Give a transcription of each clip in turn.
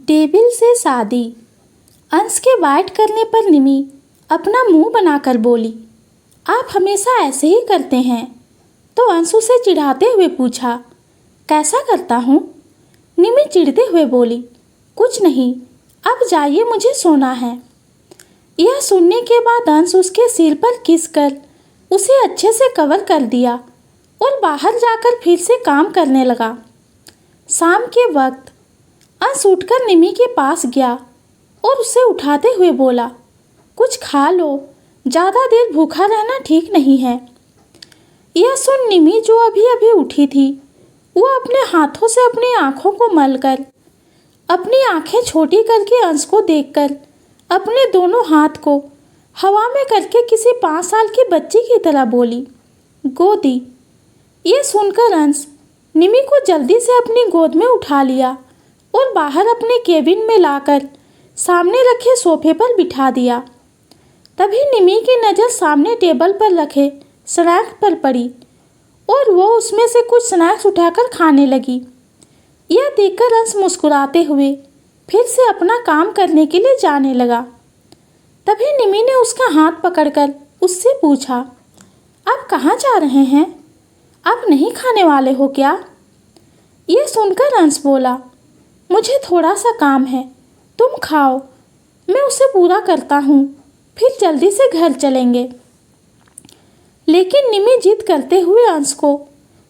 Devil से शादी। अंश के बाइट करने पर निमी अपना मुंह बनाकर बोली, आप हमेशा ऐसे ही करते हैं। तो अंश उसे चिढ़ाते हुए पूछा, कैसा करता हूँ? निमी चिढ़ते हुए बोली, कुछ नहीं, अब जाइए, मुझे सोना है। यह सुनने के बाद अंश उसके सिर पर किस कर उसे अच्छे से कवर कर दिया और बाहर जाकर फिर से काम करने लगा। शाम के वक्त अंश उठकर निमी के पास गया और उसे उठाते हुए बोला, कुछ खा लो, ज़्यादा देर भूखा रहना ठीक नहीं है। यह सुन निमी, जो अभी अभी उठी थी, वो अपने हाथों से अपनी आँखों को मलकर, अपनी आँखें छोटी करके अंश को देखकर अपने दोनों हाथ को हवा में करके किसी 5 साल की बच्ची की तरह बोली, गोदी। ये सुनकर अंश निमी को जल्दी से अपनी गोद में उठा लिया और बाहर अपने केबिन में लाकर सामने रखे सोफे पर बिठा दिया। तभी निमी की नज़र सामने टेबल पर रखे स्नैक्स पर पड़ी और वो उसमें से कुछ स्नैक्स उठाकर खाने लगी। यह देखकर अंश मुस्कुराते हुए फिर से अपना काम करने के लिए जाने लगा। तभी निमी ने उसका हाथ पकड़कर उससे पूछा, आप कहाँ जा रहे हैं? आप नहीं खाने वाले हो क्या? यह सुनकर अंश बोला, मुझे थोड़ा सा काम है, तुम खाओ, मैं उसे पूरा करता हूँ, फिर जल्दी से घर चलेंगे। लेकिन निमी जिद करते हुए अंश को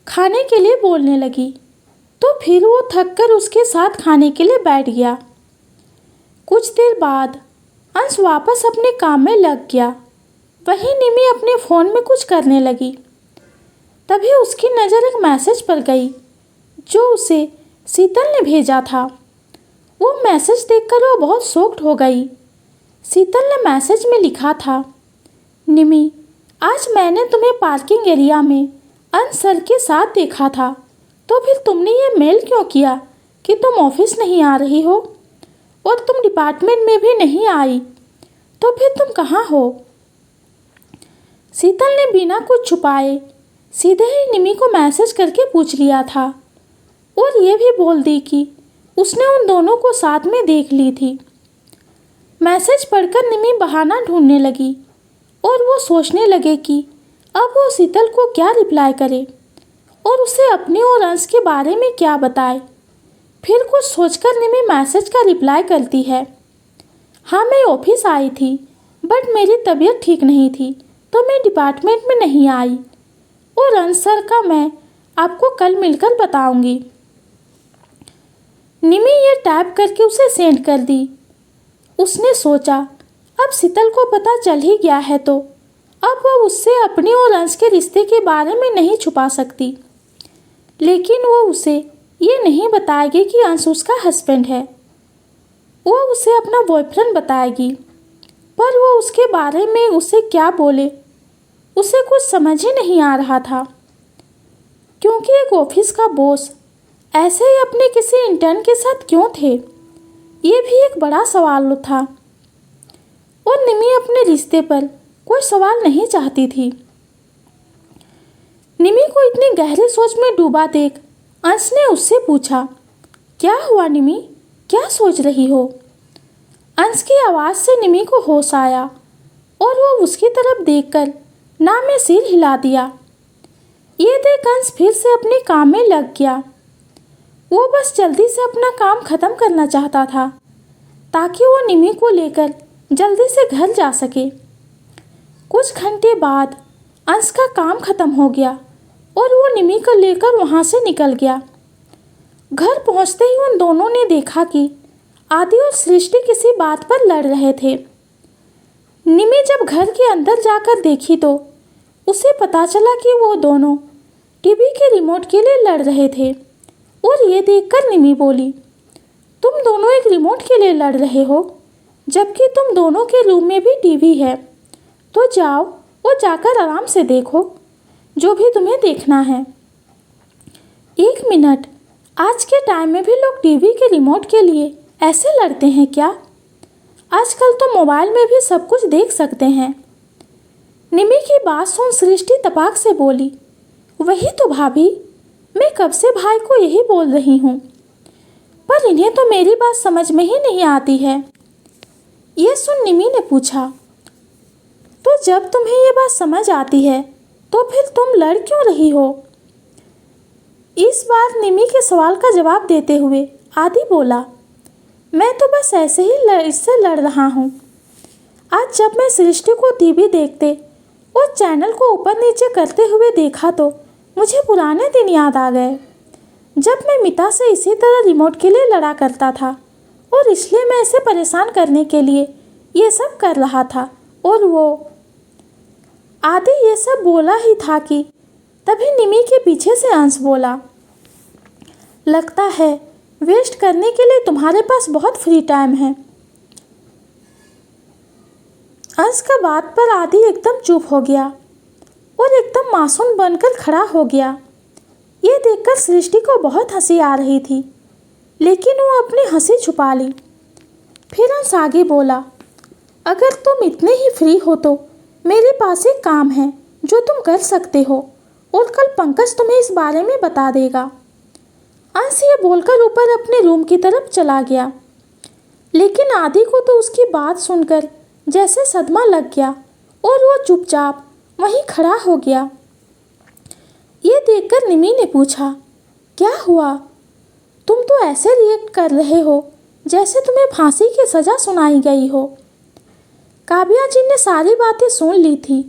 खाने के लिए बोलने लगी, तो फिर वो थककर उसके साथ खाने के लिए बैठ गया। कुछ देर बाद अंश वापस अपने काम में लग गया। वहीं निमी अपने फ़ोन में कुछ करने लगी। तभी उसकी नज़र एक मैसेज पर गई जो उसे शीतल ने भेजा था। वो मैसेज देखकर वो बहुत शॉक्ड हो गई। शीतल ने मैसेज में लिखा था, निमी, आज मैंने तुम्हें पार्किंग एरिया में अंश सर के साथ देखा था, तो फिर तुमने ये मेल क्यों किया कि तुम ऑफिस नहीं आ रही हो और तुम डिपार्टमेंट में भी नहीं आई, तो फिर तुम कहाँ हो? शीतल ने बिना कुछ छुपाए सीधे ही निमी को मैसेज करके पूछ लिया था और ये भी बोल दी कि उसने उन दोनों को साथ में देख ली थी। मैसेज पढ़कर निमी बहाना ढूंढने लगी और वो सोचने लगे कि अब वो शीतल को क्या रिप्लाई करे और उसे अपने और अंश के बारे में क्या बताए। फिर कुछ सोचकर निमी मैसेज का रिप्लाई करती है, हाँ, मैं ऑफिस आई थी, बट मेरी तबीयत ठीक नहीं थी, तो मैं डिपार्टमेंट में नहीं आई, और अंश सर का मैं आपको कल मिलकर बताऊंगी। निमी ये टाइप करके उसे सेंड कर दी। उसने सोचा, अब शीतल को पता चल ही गया है तो अब वह उससे अपने और अंश के रिश्ते के बारे में नहीं छुपा सकती। लेकिन वो उसे ये नहीं बताएगी कि अंश उसका हस्बैंड है। वो उसे अपना बॉयफ्रेंड बताएगी, पर वो उसके बारे में उसे क्या बोले उसे कुछ समझ ही नहीं आ रहा था, क्योंकि एक ऑफिस का बॉस ऐसे ही अपने किसी इंटर्न के साथ क्यों थे, ये भी एक बड़ा सवाल था। और निमी अपने रिश्ते पर कोई सवाल नहीं चाहती थी। निमी को इतनी गहरी सोच में डूबा देख अंश ने उससे पूछा, क्या हुआ निमी, क्या सोच रही हो? अंश की आवाज़ से निमी को होश आया और वो उसकी तरफ देखकर ना में सिर हिला दिया। ये देख अंश फिर से अपने काम में लग गया। वो बस जल्दी से अपना काम ख़त्म करना चाहता था ताकि वो निमी को लेकर जल्दी से घर जा सके। कुछ घंटे बाद अंश का काम ख़त्म हो गया और वो निमी को लेकर वहाँ से निकल गया। घर पहुँचते ही उन दोनों ने देखा कि आदि और सृष्टि किसी बात पर लड़ रहे थे। निमी जब घर के अंदर जाकर देखी तो उसे पता चला कि वो दोनों टीवी के रिमोट के लिए लड़ रहे थे। और ये देखकर निमी बोली, तुम दोनों एक रिमोट के लिए लड़ रहे हो, जबकि तुम दोनों के रूम में भी टीवी है, तो जाओ और जाकर आराम से देखो जो भी तुम्हें देखना है। 1 मिनट, आज के टाइम में भी लोग टीवी के रिमोट के लिए ऐसे लड़ते हैं क्या? आजकल तो मोबाइल में भी सब कुछ देख सकते हैं। निमी की बात सुन सृष्टि तपाक से बोली, वही तो भाभी, मैं कब से भाई को यही बोल रही हूँ। पर इन्हें तो मेरी बात समझ में ही नहीं आती है। ये सुन निमी ने पूछा, तो जब तुम्हें ये बात समझ आती है तो फिर तुम लड़ क्यों रही हो? इस बार निमी के सवाल का जवाब देते हुए आदि बोला, मैं तो बस ऐसे ही इससे लड़ रहा हूँ। आज जब मैं सृष्टि को टीवी देखते और चैनल को ऊपर नीचे करते हुए देखा तो मुझे पुराने दिन याद आ गए, जब मैं मिता से इसी तरह रिमोट के लिए लड़ा करता था और इसलिए मैं इसे परेशान करने के लिए ये सब कर रहा था। और वो आदि ये सब बोला ही था कि तभी निमी के पीछे से अंश बोला, लगता है वेस्ट करने के लिए तुम्हारे पास बहुत फ्री टाइम है। अंश का बात पर आदि एकदम चुप हो गया और एकदम मासूम बनकर खड़ा हो गया। ये देखकर सृष्टि को बहुत हंसी आ रही थी, लेकिन वो अपनी हंसी छुपा ली। फिर अंश आगे बोला, अगर तुम इतने ही फ्री हो तो मेरे पास एक काम है जो तुम कर सकते हो और कल पंकज तुम्हें इस बारे में बता देगा। अंश ये बोलकर ऊपर अपने रूम की तरफ चला गया, लेकिन आदि को तो उसकी बात सुनकर जैसे सदमा लग गया और वो चुपचाप वहीं खड़ा हो गया। ये देखकर निमी ने पूछा, क्या हुआ? तुम तो ऐसे रिएक्ट कर रहे हो जैसे तुम्हें फांसी की सज़ा सुनाई गई हो। काव्या जी ने सारी बातें सुन ली थी।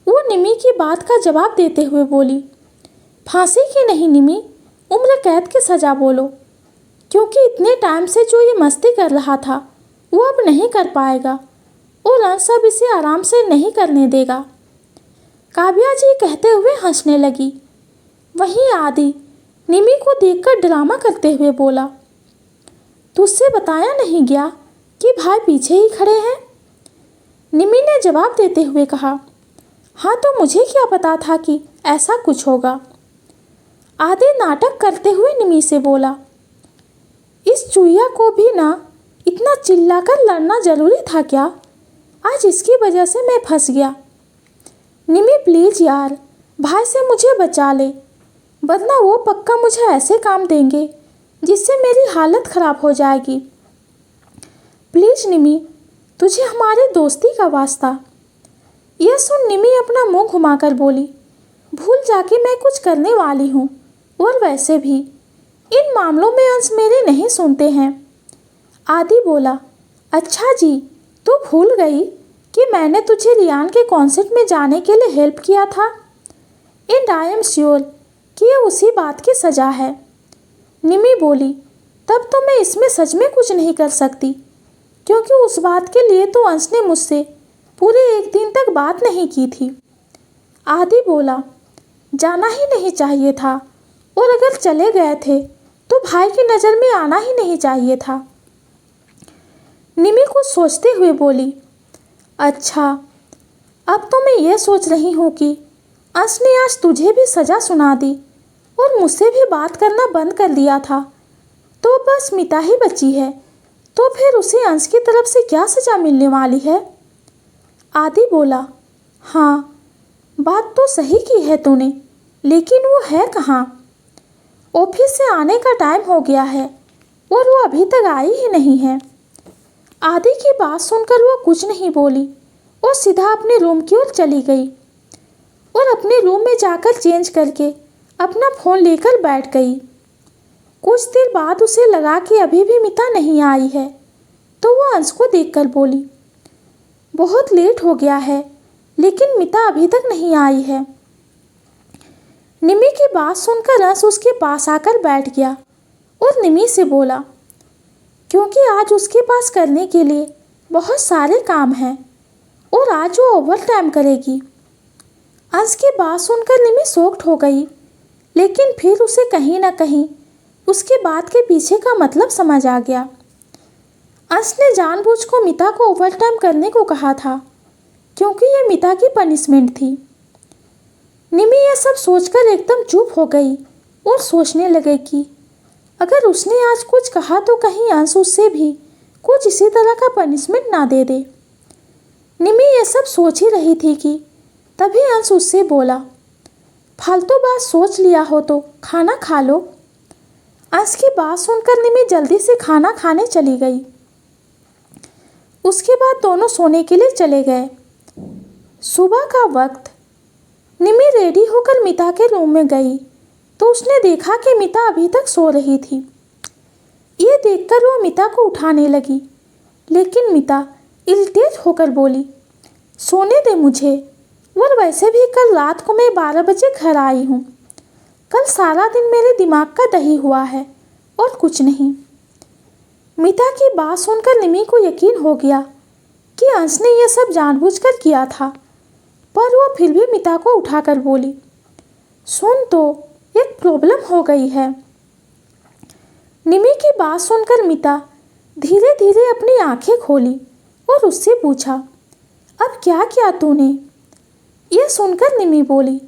वो निमी की बात का जवाब देते हुए बोली, फांसी की नहीं निमी, उम्र कैद की सज़ा बोलो, क्योंकि इतने टाइम से जो ये मस्ती कर रहा था वो अब नहीं कर पाएगा और अंश अब इसे आराम से नहीं करने देगा। काव्या जी कहते हुए हंसने लगी। वहीं आदि निमी को देखकर ड्रामा करते हुए बोला, तुझसे बताया नहीं गया कि भाई पीछे ही खड़े हैं? निमी ने जवाब देते हुए कहा, हाँ तो मुझे क्या पता था कि ऐसा कुछ होगा। आदि नाटक करते हुए निमी से बोला, इस चुईया को भी ना इतना चिल्लाकर लड़ना जरूरी था क्या? आज इसकी वजह से मैं फंस गया। निमी प्लीज़ यार, भाई से मुझे बचा ले, वरना वो पक्का मुझे ऐसे काम देंगे जिससे मेरी हालत ख़राब हो जाएगी। प्लीज़ निमी, तुझे हमारी दोस्ती का वास्ता। यह सुन निमी अपना मुंह घुमाकर बोली, भूल जाके मैं कुछ करने वाली हूँ, और वैसे भी इन मामलों में अंश मेरे नहीं सुनते हैं। आदि बोला, अच्छा जी, तू भूल गई कि मैंने तुझे रियान के कॉन्सर्ट में जाने के लिए हेल्प किया था। एंड आई एम श्योर कि ये उसी बात की सज़ा है। निमी बोली, तब तो मैं इसमें सच में कुछ नहीं कर सकती, क्योंकि उस बात के लिए तो अंश ने मुझसे पूरे एक दिन तक बात नहीं की थी। आदि बोला, जाना ही नहीं चाहिए था, और अगर चले गए थे तो भाई की नज़र में आना ही नहीं चाहिए था। निमी कुछ सोचते हुए बोली, अच्छा, अब तो मैं ये सोच रही हूँ कि अंश ने आज तुझे भी सज़ा सुना दी और मुझसे भी बात करना बंद कर दिया था, तो बस मिता ही बची है, तो फिर उसे अंश की तरफ से क्या सज़ा मिलने वाली है? आदि बोला, हाँ, बात तो सही की है तूने, लेकिन वो है कहाँ? ऑफिस से आने का टाइम हो गया है और वो अभी तक आई ही नहीं है। आदि की बात सुनकर वो कुछ नहीं बोली और सीधा अपने रूम की ओर चली गई और अपने रूम में जाकर चेंज करके अपना फ़ोन लेकर बैठ गई। कुछ देर बाद उसे लगा कि अभी भी मिता नहीं आई है, तो वो अंश को देखकर बोली, बहुत लेट हो गया है, लेकिन मिता अभी तक नहीं आई है। निमी की बात सुनकर अंश उसके पास आकर बैठ गया और निमी से बोला, क्योंकि आज उसके पास करने के लिए बहुत सारे काम हैं और आज वो ओवर टाइम करेगी। अंश की बात सुनकर निमी शॉक्ड हो गई, लेकिन फिर उसे कहीं ना कहीं उसके बात के पीछे का मतलब समझ आ गया। अंश ने जानबूझ को मिता को ओवर टाइम करने को कहा था, क्योंकि ये मिता की पनिशमेंट थी। निमी यह सब सोचकर एकदम चुप हो गई और सोचने लगे कि अगर उसने आज कुछ कहा तो कहीं अंश उससे भी कुछ इसी तरह का पनिशमेंट ना दे दे। निमी यह सब सोच ही रही थी कि तभी अंश उससे बोला, फालतू बात सोच लिया हो तो खाना खा लो। अंश की बात सुनकर निमी जल्दी से खाना खाने चली गई। उसके बाद दोनों सोने के लिए चले गए। सुबह का वक्त निमी रेडी होकर मिता के रूम में गई तो उसने देखा कि मिता अभी तक सो रही थी। ये देखकर वो मिता को उठाने लगी, लेकिन मिता इरिटेट होकर बोली, सोने दे मुझे, और वैसे भी कल रात को मैं 12 बजे घर आई हूँ। कल सारा दिन मेरे दिमाग का दही हुआ है और कुछ नहीं। मिता की बात सुनकर निमी को यकीन हो गया कि अंश ने यह सब जानबूझकर किया था, पर वो फिर भी मिता को उठाकर बोली, सुन तो, एक प्रॉब्लम हो गई है। निमी की बात सुनकर मिता धीरे धीरे अपनी आंखें खोली और उससे पूछा, अब क्या किया तूने? यह सुनकर निमी बोली,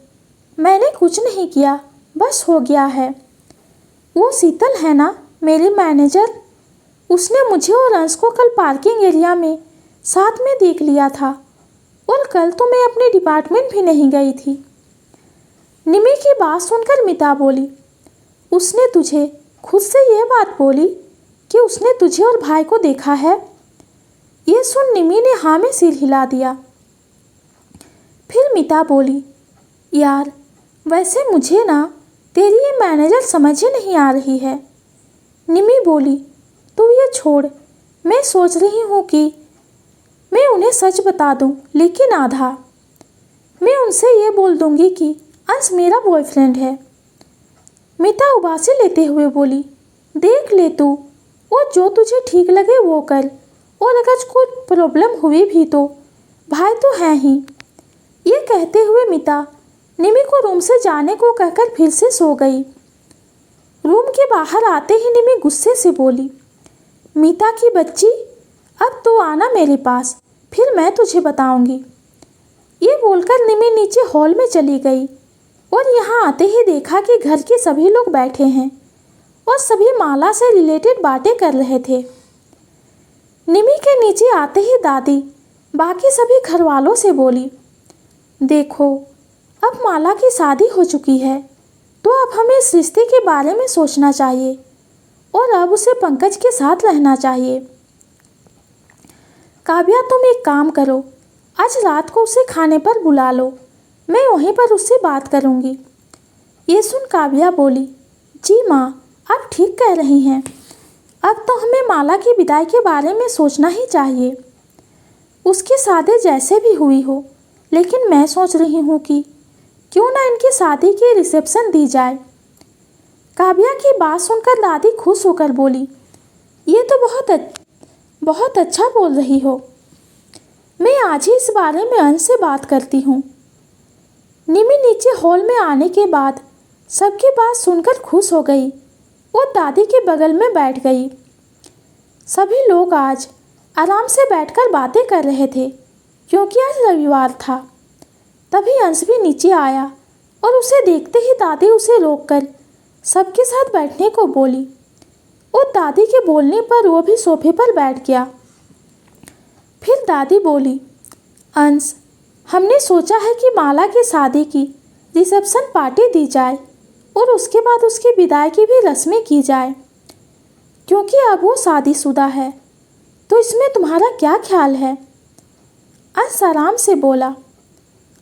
मैंने कुछ नहीं किया, बस हो गया है। वो शीतल है ना, मेरी मैनेजर, उसने मुझे और अंश को कल पार्किंग एरिया में साथ में देख लिया था और कल तो मैं अपने डिपार्टमेंट भी नहीं गई थी। निमी की बात सुनकर मिता बोली, उसने तुझे खुद से यह बात बोली कि उसने तुझे और भाई को देखा है? यह सुन निमी ने हाँ में सिर हिला दिया। फिर मिता बोली, यार वैसे मुझे ना तेरी ये मैनेजर समझ ही नहीं आ रही है। निमी बोली, तू ये छोड़, मैं सोच रही हूँ कि मैं उन्हें सच बता दूँ, लेकिन आधा। मैं उनसे ये बोल दूँगी कि अंश मेरा बॉयफ्रेंड है। मिता उबासी लेते हुए बोली, देख ले तू, और जो तुझे ठीक लगे वो कर, और अगर कुछ प्रॉब्लम हुई भी तो भाई तो है ही। ये कहते हुए मिता निमी को रूम से जाने को कहकर फिर से सो गई। रूम के बाहर आते ही निमी गुस्से से बोली, मीता की बच्ची, अब तू आना मेरे पास, फिर मैं तुझे बताऊंगी। ये बोलकर निमी नीचे हॉल में चली गई और यहाँ आते ही देखा कि घर के सभी लोग बैठे हैं और सभी माला से रिलेटेड बातें कर रहे थे। निमी के नीचे आते ही दादी बाकी सभी घर वालों से बोली, देखो अब माला की शादी हो चुकी है, तो अब हमें इस रिश्ते के बारे में सोचना चाहिए और अब उसे पंकज के साथ रहना चाहिए। काव्या तुम एक काम करो, आज रात को उसे खाने पर बुला लो, मैं वहीं पर उससे बात करूंगी। ये सुन काव्या बोली, जी माँ, आप ठीक कह रही हैं, अब तो हमें माला की विदाई के बारे में सोचना ही चाहिए। उसकी शादी जैसे भी हुई हो, लेकिन मैं सोच रही हूँ कि क्यों ना इनकी शादी की रिसेप्शन दी जाए। काव्या की बात सुनकर दादी खुश होकर बोली, ये तो बहुत अच्छा बोल रही हो, मैं आज ही इस बारे में अंश से बात करती हूँ। निमी नीचे हॉल में आने के बाद सबकी बात सुनकर खुश हो गई और दादी के बगल में बैठ गई। सभी लोग आज आराम से बैठकर बातें कर रहे थे क्योंकि आज रविवार था। तभी अंश भी नीचे आया और उसे देखते ही दादी उसे रोककर सबके साथ बैठने को बोली और दादी के बोलने पर वो भी सोफे पर बैठ गया। फिर दादी बोली, अंश, हमने सोचा है कि माला की शादी की रिसेप्शन पार्टी दी जाए और उसके बाद उसकी विदाई की भी रस्में की जाए, क्योंकि अब वो शादीशुदा है। तो इसमें तुम्हारा क्या ख्याल है? अंश आराम से बोला,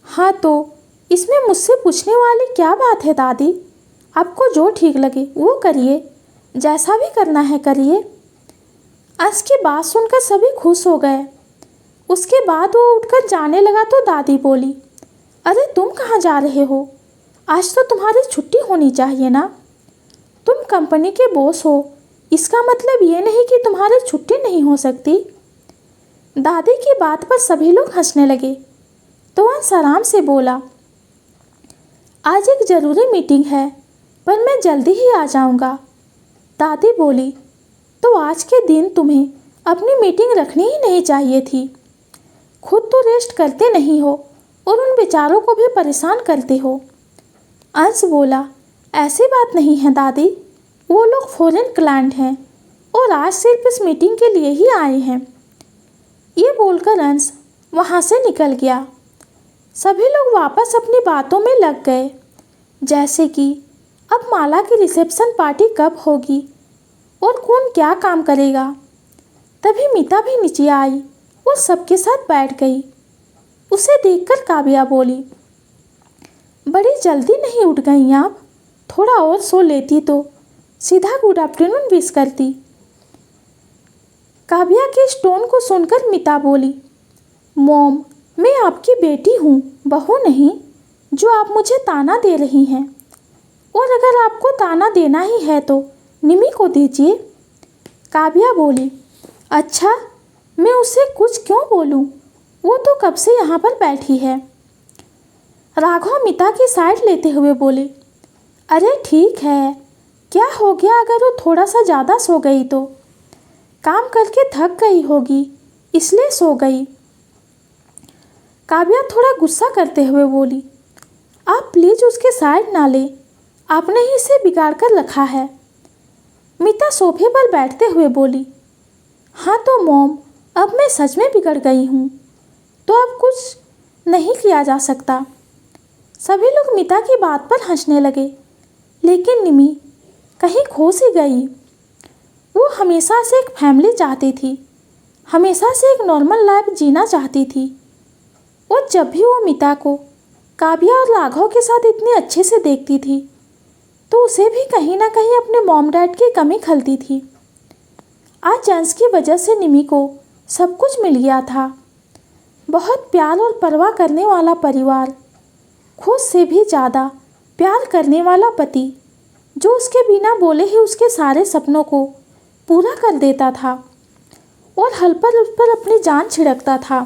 हाँ तो इसमें मुझसे पूछने वाली क्या बात है दादी, आपको जो ठीक लगे वो करिए, जैसा भी करना है करिए। अंश की बात सुनकर सभी खुश हो गए। उसके बाद वो उठकर जाने लगा तो दादी बोली, अरे तुम कहाँ जा रहे हो? आज तो तुम्हारी छुट्टी होनी चाहिए ना, तुम कंपनी के बॉस हो, इसका मतलब ये नहीं कि तुम्हारी छुट्टी नहीं हो सकती। दादी की बात पर सभी लोग हंसने लगे तो अंश आराम से बोला, आज एक ज़रूरी मीटिंग है, पर मैं जल्दी ही आ जाऊंगा। दादी बोली, तो आज के दिन तुम्हें अपनी मीटिंग रखनी ही नहीं चाहिए थी, खुद तो रेस्ट करते नहीं हो और उन बेचारों को भी परेशान करते हो। अंश बोला, ऐसी बात नहीं है दादी, वो लोग फॉरेन क्लाइंट हैं और आज सिर्फ इस मीटिंग के लिए ही आए हैं। ये बोलकर अंश वहाँ से निकल गया। सभी लोग वापस अपनी बातों में लग गए, जैसे कि अब माला की रिसेप्शन पार्टी कब होगी और कौन क्या काम करेगा। तभी मीता भी नीचे आई और सबके साथ बैठ गई। उसे देखकर काव्या बोली, बड़ी जल्दी नहीं उठ गई आप? थोड़ा और सो लेती तो सीधा गुड आफ्टरनून विश करती। काव्या के इस टोन को सुनकर मीता बोली, मॉम, मैं आपकी बेटी हूँ, बहू नहीं, जो आप मुझे ताना दे रही हैं। और अगर आपको ताना देना ही है तो निमी को दीजिए। काव्या बोली, अच्छा, मैं उसे कुछ क्यों बोलूँ, वो तो कब से यहाँ पर बैठी है। राघव मीता की साइड लेते हुए बोले, अरे ठीक है, क्या हो गया अगर वो थोड़ा सा ज़्यादा सो गई तो? काम करके थक गई होगी इसलिए सो गई। काव्या थोड़ा गुस्सा करते हुए बोली, आप प्लीज़ उसके साइड ना लें, आपने ही इसे बिगाड़ कर रखा है। मीता सोफे पर बैठते हुए बोली, हाँ तो मॉम, अब मैं सच में बिगड़ गई हूँ, तो अब कुछ नहीं किया जा सकता। सभी लोग मीता की बात पर हंसने लगे, लेकिन निमी कहीं खो सी गई। वो हमेशा से एक फैमिली चाहती थी, हमेशा से एक नॉर्मल लाइफ जीना चाहती थी। और जब भी वो मीता को काव्या और राघव के साथ इतने अच्छे से देखती थी तो उसे भी कहीं ना कहीं अपने मॉम डैड की कमी खलती थी। आज अंश की वजह से निमी को सब कुछ मिल गया था। बहुत प्यार और परवाह करने वाला परिवार, खुद से भी ज़्यादा प्यार करने वाला पति, जो उसके बिना बोले ही उसके सारे सपनों को पूरा कर देता था और हल पर उस पर अपनी जान छिड़कता था।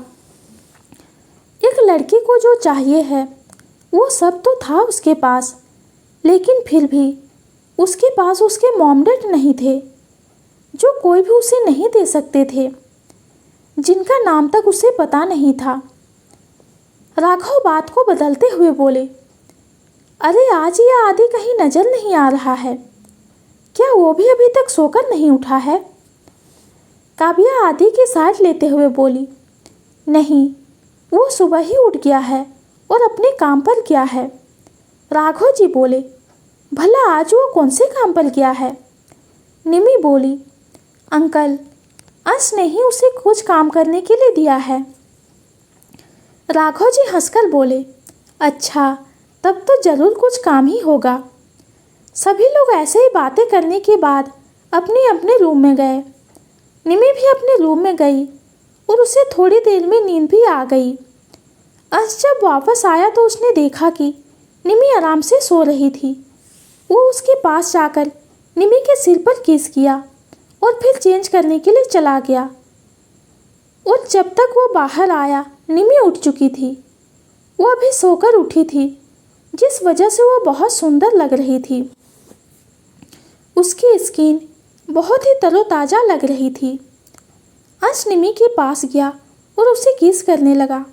एक लड़की को जो चाहिए है वो सब तो था उसके पास, लेकिन फिर भी उसके पास उसके मॉम डैड नहीं थे, जो कोई भी उसे नहीं दे सकते थे, जिनका नाम तक उसे पता नहीं था। राघव बात को बदलते हुए बोले, अरे आज ये आदि कहीं नजर नहीं आ रहा है, क्या वो भी अभी तक सोकर नहीं उठा है? काव्या आदि की साइड लेते हुए बोली, नहीं, वो सुबह ही उठ गया है और अपने काम पर गया है। राघव जी बोले, भला आज वो कौन से काम पर गया है? निमी बोली, अंकल, अंश ने ही उसे कुछ काम करने के लिए दिया है। राघव जी हंसकर बोले, अच्छा, तब तो ज़रूर कुछ काम ही होगा। सभी लोग ऐसे ही बातें करने के बाद अपने अपने रूम में गए। निमी भी अपने रूम में गई और उसे थोड़ी देर में नींद भी आ गई। अंश जब वापस आया तो उसने देखा कि निमी आराम से सो रही थी। वो उसके पास जाकर निमी के सिर पर किस किया और फिर चेंज करने के लिए चला गया। और जब तक वो बाहर आया निमी उठ चुकी थी। वो अभी सोकर उठी थी, जिस वजह से वो बहुत सुंदर लग रही थी। उसकी स्किन बहुत ही तरोताज़ा लग रही थी। अंश निमी के पास गया और उसे किस करने लगा।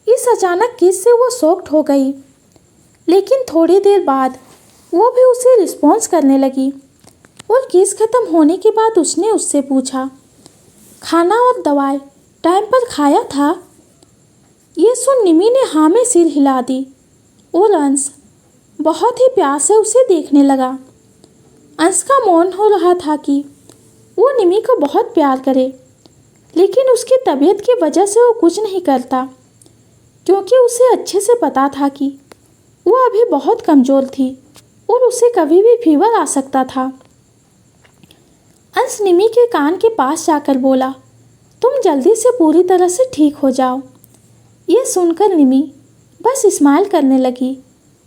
इस अचानक किस से वो शॉक्ड हो गई, लेकिन थोड़ी देर बाद वो भी उसे रिस्पॉन्स करने लगी। और किस खत्म होने के बाद उसने उससे पूछा, खाना और दवाई टाइम पर खाया था? ये सुन निमी ने हाँ में सिर हिला दी और अंश बहुत ही प्यार से उसे देखने लगा। अंश का मौन हो रहा था कि वो निमी को बहुत प्यार करे, लेकिन उसकी तबीयत की वजह से वो कुछ नहीं करता, क्योंकि उसे अच्छे से पता था कि वो अभी बहुत कमज़ोर थी और उसे कभी भी फीवर आ सकता था। अंश निमी के कान के पास जाकर बोला, तुम जल्दी से पूरी तरह से ठीक हो जाओ। ये सुनकर निमी बस स्माइल करने लगी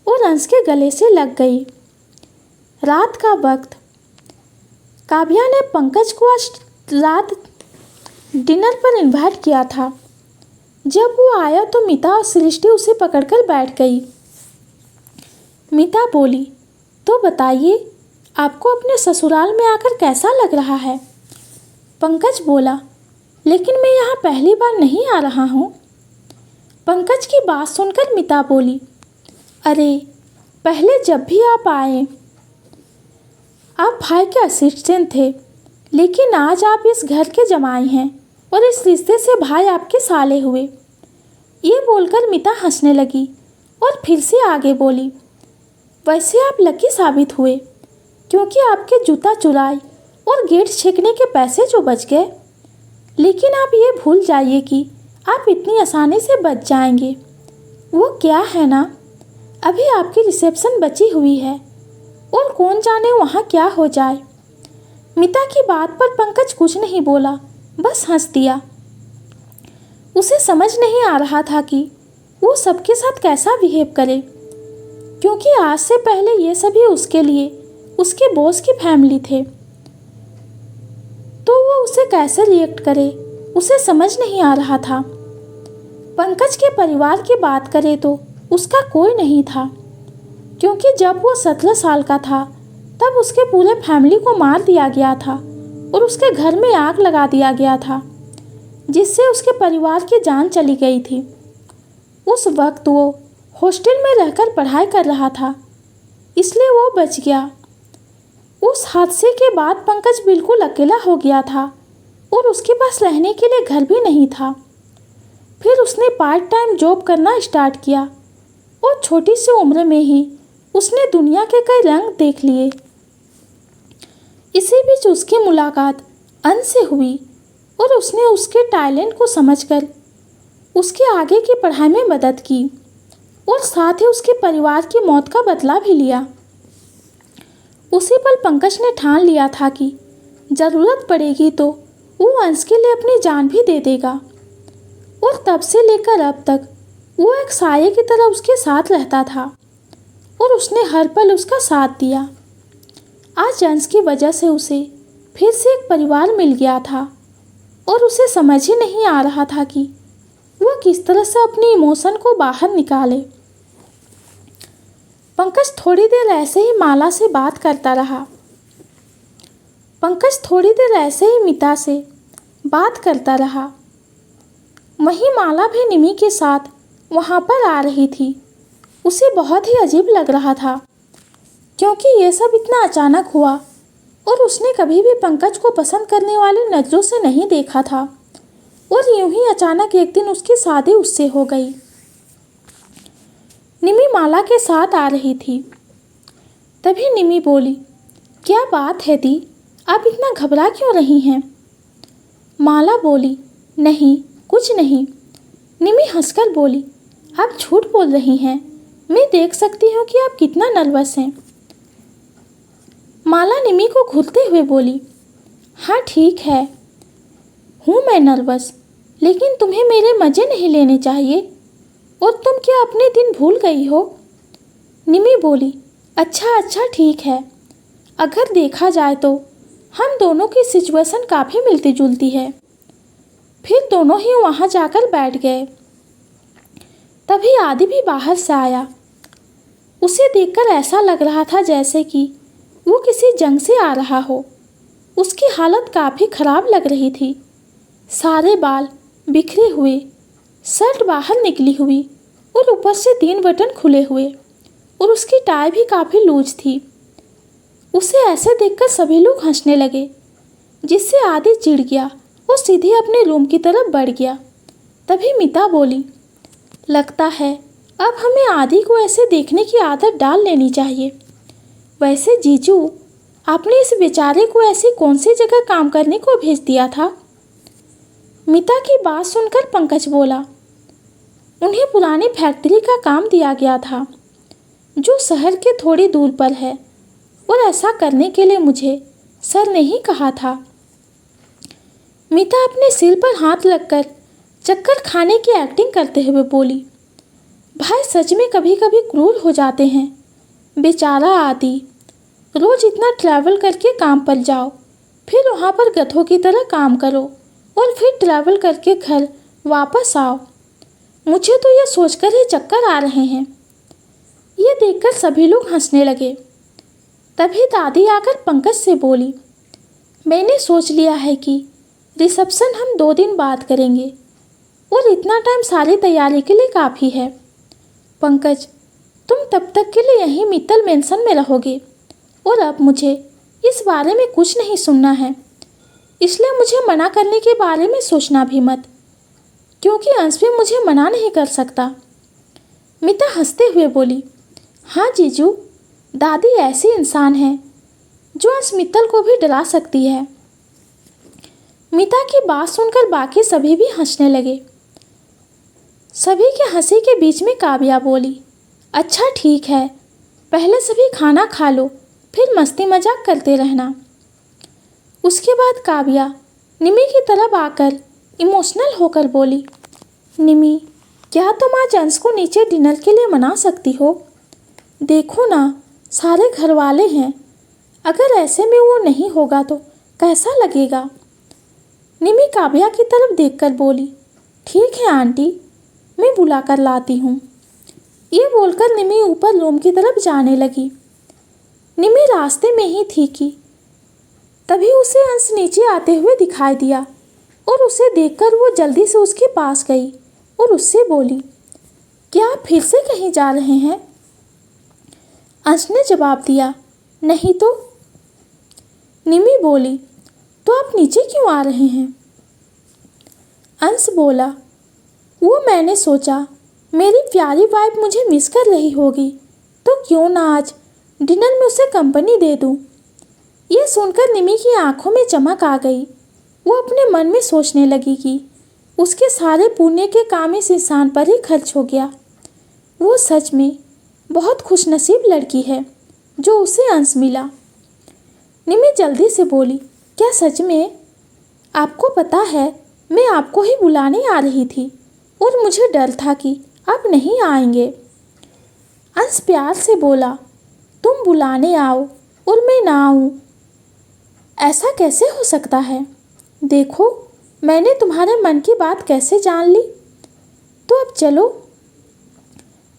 और अंश के गले से लग गई। रात का वक्त। काव्या ने पंकज को आज रात डिनर पर इन्वाइट किया था। जब वो आया तो मीता और सृष्टि उसे पकड़कर बैठ गई। मीता बोली, तो बताइए, आपको अपने ससुराल में आकर कैसा लग रहा है? पंकज बोला, लेकिन मैं यहाँ पहली बार नहीं आ रहा हूँ। पंकज की बात सुनकर मीता बोली, अरे पहले जब भी आप आए आप भाई के असिस्टेंट थे, लेकिन आज आप इस घर के जमाई हैं और इस रिश्ते से भाई आपके साले हुए। ये बोलकर मीता हंसने लगी और फिर से आगे बोली, वैसे आप लकी साबित हुए, क्योंकि आपके जूता चुराई और गेट छेकने के पैसे जो बच गए। लेकिन आप ये भूल जाइए कि आप इतनी आसानी से बच जाएंगे। वो क्या है ना, अभी आपकी रिसेप्शन बची हुई है और कौन जाने वहाँ क्या हो जाए। मिता की बात पर पंकज कुछ नहीं बोला, बस हंस दिया। उसे समझ नहीं आ रहा था कि वो सबके साथ कैसा बिहेव करे, क्योंकि आज से पहले ये सभी उसके लिए उसके बॉस की फैमिली थे। तो वो उसे कैसे रिएक्ट करे, उसे समझ नहीं आ रहा था। पंकज के परिवार की बात करें तो उसका कोई नहीं था, क्योंकि जब वो 17 साल का था तब उसके पूरे फैमिली को मार दिया गया था और उसके घर में आग लगा दिया गया था, जिससे उसके परिवार की जान चली गई थी। उस वक्त वो हॉस्टल में रहकर पढ़ाई कर रहा था, इसलिए वो बच गया। उस हादसे के बाद पंकज बिल्कुल अकेला हो गया था और उसके पास रहने के लिए घर भी नहीं था। फिर उसने पार्ट टाइम जॉब करना स्टार्ट किया और छोटी सी उम्र में ही उसने दुनिया के कई रंग देख लिए। इसी बीच उसकी मुलाकात अंश से हुई और उसने उसके टैलेंट को समझकर उसके आगे की पढ़ाई में मदद की और साथ ही उसके परिवार की मौत का बदला भी लिया। उसी पल पंकज ने ठान लिया था कि ज़रूरत पड़ेगी तो वो अंश के लिए अपनी जान भी दे देगा। और तब से लेकर अब तक वो एक साये की तरह उसके साथ रहता था और उसने हर पल उसका साथ दिया। आज अंश की वजह से उसे फिर से एक परिवार मिल गया था और उसे समझ ही नहीं आ रहा था कि वो किस तरह से अपनी इमोशन को बाहर निकाले। पंकज थोड़ी देर ऐसे ही माला से बात करता रहा। पंकज थोड़ी देर ऐसे ही मिता से बात करता रहा। वहीं माला भी निमी के साथ वहाँ पर आ रही थी। उसे बहुत ही अजीब लग रहा था, क्योंकि ये सब इतना अचानक हुआ और उसने कभी भी पंकज को पसंद करने वाली नज़रों से नहीं देखा था। और यूं ही अचानक एक दिन उसकी शादी उससे हो गई। निमी माला के साथ आ रही थी। तभी निमी बोली, क्या बात है दी, आप इतना घबरा क्यों रही हैं? माला बोली, नहीं कुछ नहीं। निमी हंसकर बोली, आप झूठ बोल रही हैं, मैं देख सकती हूँ कि आप कितना नर्वस हैं। माला निमी को घूरते हुए बोली, हाँ ठीक है, हूँ मैं नर्वस, लेकिन तुम्हें मेरे मज़े नहीं लेने चाहिए। और तुम क्या अपने दिन भूल गई हो? निमी बोली, अच्छा ठीक है। अगर देखा जाए तो हम दोनों की सिचुएशन काफ़ी मिलती जुलती है। फिर दोनों ही वहाँ जाकर बैठ गए। तभी आदि भी बाहर से आया। उसे देखकर ऐसा लग रहा था जैसे कि वो किसी जंग से आ रहा हो। उसकी हालत काफ़ी ख़राब लग रही थी। सारे बाल बिखरे हुए, शर्ट बाहर निकली हुई और ऊपर से 3 बटन खुले हुए और उसकी टाई भी काफ़ी लूज थी। उसे ऐसे देखकर सभी लोग हंसने लगे, जिससे आदि चिढ़ गया और सीधे अपने रूम की तरफ बढ़ गया। तभी मिता बोली, लगता है अब हमें आदि को ऐसे देखने की आदत डाल लेनी चाहिए। वैसे जीजू, आपने इस बेचारे को ऐसी कौन सी जगह काम करने को भेज दिया था? मिता की बात सुनकर पंकज बोला, उन्हें पुरानी फैक्ट्री का काम दिया गया था, जो शहर के थोड़ी दूर पर है, और ऐसा करने के लिए मुझे सर ने ही कहा था। मिता अपने सिर पर हाथ रखकर चक्कर खाने की एक्टिंग करते हुए बोली, भाई सच में कभी कभी क्रूर हो जाते हैं। बेचारा आदि, रोज़ इतना ट्रैवल करके काम पर जाओ, फिर वहाँ पर गधों की तरह काम करो और फिर ट्रैवल करके घर वापस आओ। मुझे तो ये सोचकर ही चक्कर आ रहे हैं। ये देखकर सभी लोग हंसने लगे। तभी दादी आकर पंकज से बोली, मैंने सोच लिया है कि रिसेप्शन हम 2 दिन बाद करेंगे और इतना टाइम सारी तैयारी के लिए काफ़ी है। पंकज, तुम तब तक के लिए यहीं मित्तल मेंशन में रहोगे और अब मुझे इस बारे में कुछ नहीं सुनना है, इसलिए मुझे मना करने के बारे में सोचना भी मत, क्योंकि अंश भी मुझे मना नहीं कर सकता। मिता हंसते हुए बोली, हाँ जीजू, दादी ऐसी इंसान है जो अंश मित्तल को भी डरा सकती है। मिता की बात सुनकर बाकी सभी भी हंसने लगे। सभी के हंसी के बीच में काव्या बोली, अच्छा ठीक है, पहले सभी खाना खा लो, फिर मस्ती मजाक करते रहना। उसके बाद काव्या निमी की तरफ आकर इमोशनल होकर बोली, निमी, क्या तुम आज अंश को नीचे डिनर के लिए मना सकती हो? देखो ना, सारे घर वाले हैं, अगर ऐसे में वो नहीं होगा तो कैसा लगेगा? निमी काव्या की तरफ देखकर बोली, ठीक है आंटी, मैं बुला कर लाती हूँ। ये बोलकर निमी ऊपर रूम की तरफ जाने लगी। निमी रास्ते में ही थी कि तभी उसे अंश नीचे आते हुए दिखाई दिया और उसे देखकर वो जल्दी से उसके पास गई और उससे बोली, क्या आप फिर से कहीं जा रहे हैं? अंश ने जवाब दिया, नहीं तो। निमी बोली, तो आप नीचे क्यों आ रहे हैं? अंश बोला, वो मैंने सोचा मेरी प्यारी वाइफ मुझे मिस कर रही होगी, तो क्यों ना आज डिनर में उसे कंपनी दे दूं। ये सुनकर निमी की आंखों में चमक आ गई। वो अपने मन में सोचने लगी कि उसके सारे पुण्य के काम इस इंसान पर ही खर्च हो गया। वो सच में बहुत खुशनसीब लड़की है जो उसे अंश मिला। निमी जल्दी से बोली, क्या सच में? आपको पता है मैं आपको ही बुलाने आ रही थी और मुझे डर था कि आप नहीं आएंगे। अंश प्यार से बोला, तुम बुलाने आओ और मैं ना आऊँ, ऐसा कैसे हो सकता है? देखो मैंने तुम्हारे मन की बात कैसे जान ली। तो अब चलो।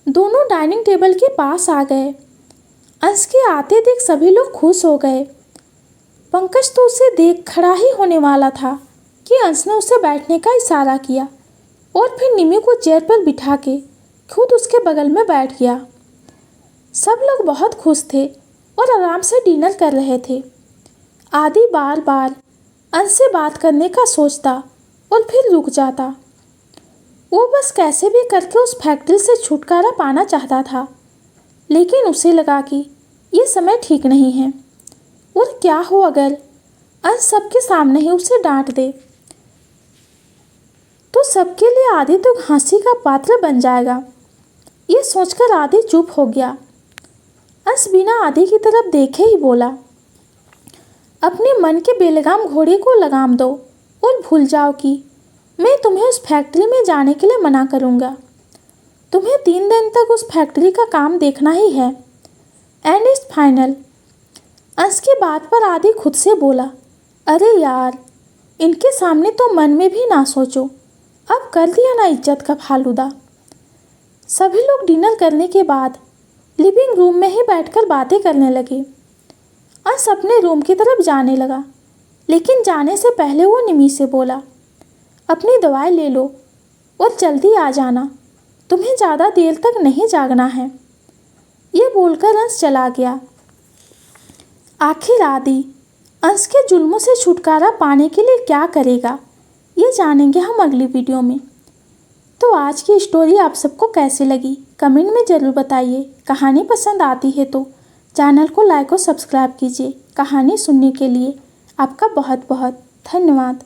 दोनों डाइनिंग टेबल के पास आ गए। अंश के आते देख सभी लोग खुश हो गए। पंकज तो उसे देख खड़ा ही होने वाला था कि अंश ने उसे बैठने का इशारा किया और फिर निमी को चेयर पर बिठा के खुद उसके बगल में बैठ गया। सब लोग बहुत खुश थे और आराम से डिनर कर रहे थे। आदि बार बार अंश से बात करने का सोचता और फिर रुक जाता। वो बस कैसे भी करके उस फैक्ट्री से छुटकारा पाना चाहता था, लेकिन उसे लगा कि ये समय ठीक नहीं है और क्या हो अगर अंश सबके सामने ही उसे डांट दे, तो सबके लिए आदि तो हंसी का पात्र बन जाएगा। ये सोचकर आदि चुप हो गया। अंश बिना आदि की तरफ देखे ही बोला, अपने मन के बेलगाम घोड़े को लगाम दो और भूल जाओ कि मैं तुम्हें उस फैक्ट्री में जाने के लिए मना करूँगा। तुम्हें 3 दिन तक उस फैक्ट्री का काम देखना ही है, एंड इट्स फाइनल। अंश की बात पर आदि खुद से बोला, अरे यार, इनके सामने तो मन में भी ना सोचो, अब कर दिया ना इज्जत का फालूदा। सभी लोग डिनर करने के बाद लिविंग रूम में ही बैठकर बातें करने लगे। अंश अपने रूम की तरफ जाने लगा, लेकिन जाने से पहले वो निमी से बोला, अपनी दवाई ले लो और जल्दी आ जाना, तुम्हें ज़्यादा देर तक नहीं जागना है। ये बोलकर अंश चला गया। आखिर आदि अंश के जुल्मों से छुटकारा पाने के लिए क्या करेगा, ये जानेंगे हम अगली वीडियो में। तो आज की स्टोरी आप सबको कैसी लगी कमेंट में ज़रूर बताइए। कहानी पसंद आती है तो चैनल को लाइक और सब्सक्राइब कीजिए। कहानी सुनने के लिए आपका बहुत बहुत धन्यवाद।